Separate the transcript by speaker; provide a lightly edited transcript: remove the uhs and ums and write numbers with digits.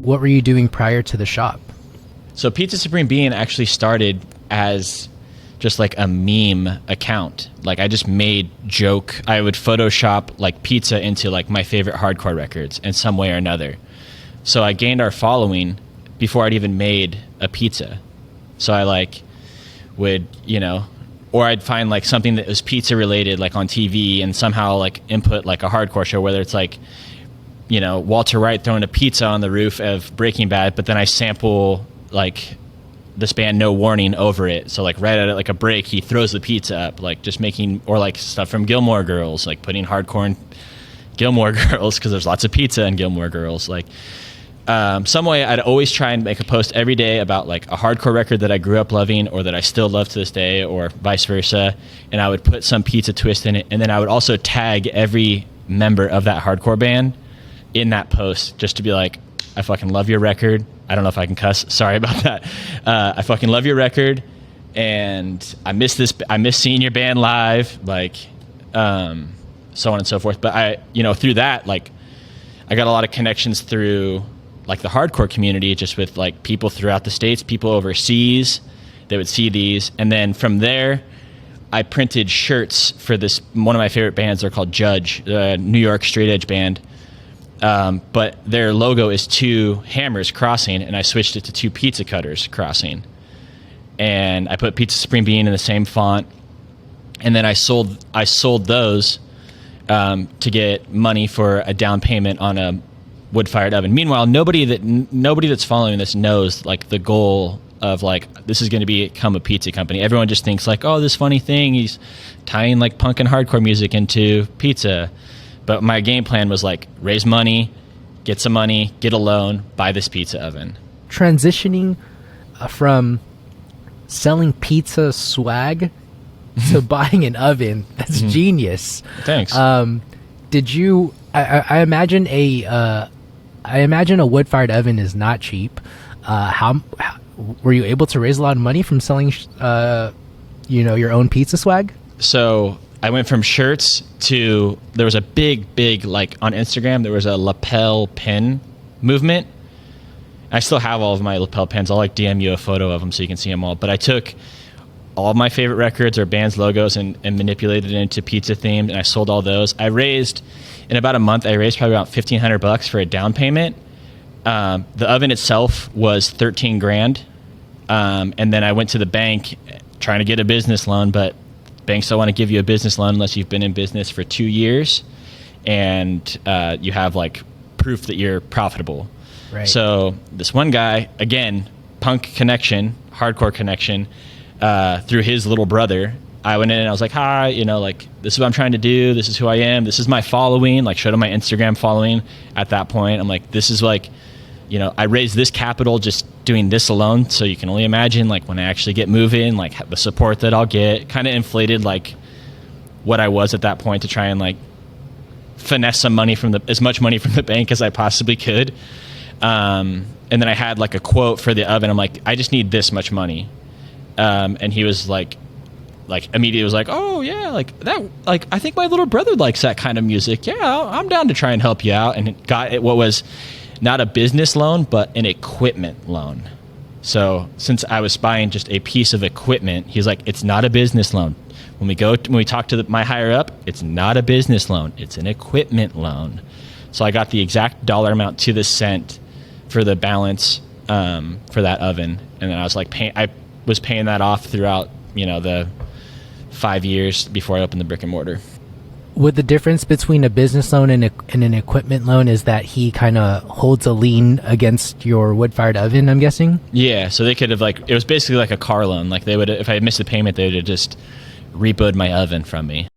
Speaker 1: what were you doing prior to the shop?
Speaker 2: So Pizza Supreme Bean actually started as just like a meme account. Like I just made joke. I would Photoshop like pizza into like my favorite hardcore records in some way or another. So I gained our following before I'd even made a pizza. So I like would, or I'd find like something that was pizza related, like on TV, and somehow like input like a hardcore show, whether it's like, Walter White throwing a pizza on the roof of Breaking Bad, but then I sample like this band No Warning over it. So like right at like a break, he throws the pizza up, like just making, or like stuff from Gilmore Girls, like putting hardcore in Gilmore Girls because there's lots of pizza in Gilmore Girls. Like some way I'd always try and make a post every day about like a hardcore record that I grew up loving or that I still love to this day, or vice versa. And I would put some pizza twist in it. And then I would also tag every member of that hardcore band in that post just to be like, I fucking love your record. I don't know if I can cuss. Sorry about that. I fucking love your record, and I miss seeing your band live, like, so on and so forth. But I, through that, like, I got a lot of connections through, like, the hardcore community, just with, like, people throughout the States, people overseas that would see these. And then from there, I printed shirts for one of my favorite bands. They're called Judge, a New York straight edge band. But their logo is 2 hammers crossing, and I switched it to 2 pizza cutters crossing. And I put Pizza Supreme Bean in the same font. And then I sold those to get money for a down payment on a wood-fired oven. Meanwhile, nobody that's following this knows like the goal of like, this is going to become a pizza company. Everyone just thinks like, oh, this funny thing, he's tying like punk and hardcore music into pizza. But my game plan was like, raise money, get some money, get a loan, buy this pizza oven.
Speaker 1: Transitioning from selling pizza swag to buying an oven, that's genius.
Speaker 2: Thanks.
Speaker 1: Did you? I imagine a wood-fired oven is not cheap. How were you able to raise a lot of money from selling, your own pizza swag?
Speaker 2: So I went from shirts to, there was a big, like on Instagram, there was a lapel pin movement. I still have all of my lapel pins. I'll like DM you a photo of them so you can see them all. But I took all of my favorite records or bands' logos and manipulated it into pizza themed, and I sold all those. In about a month, I raised probably about $1,500 for a down payment. The oven itself was $13,000. And then I went to the bank trying to get a business loan, but banks don't want to give you a business loan unless you've been in business for 2 years and you have like proof that you're profitable. Right. So this one guy, again, punk connection, hardcore connection, through his little brother, I went in and I was like, hi, like, this is what I'm trying to do. This is who I am. This is my following. Like, showed him my Instagram following at that point. I'm like, this is like, I raised this capital just doing this alone. So you can only imagine, like, when I actually get moving, like, the support that I'll get. Kind of inflated, like, what I was at that point to try and, like, finesse some money as much money from the bank as I possibly could. And then I had, like, a quote for the oven. I'm like, I just need this much money. And he was like immediately was like, oh yeah, like that, like, I think my little brother likes that kind of music. Yeah, I'm down to try and help you out. And it got what was not a business loan, but an equipment loan. So since I was buying just a piece of equipment, he's like, it's not a business loan. When we talk to my higher up, it's not a business loan. It's an equipment loan. So I got the exact dollar amount to the cent for the balance for that oven. And then I was like, I was paying that off throughout, the 5 years before I opened the brick and mortar.
Speaker 1: Would the difference between a business loan and an equipment loan is that he kind of holds a lien against your wood-fired oven, I'm guessing?
Speaker 2: Yeah, so they could have, like, it was basically like a car loan. Like, they would, if I missed the payment, they would have just repoed my oven from me.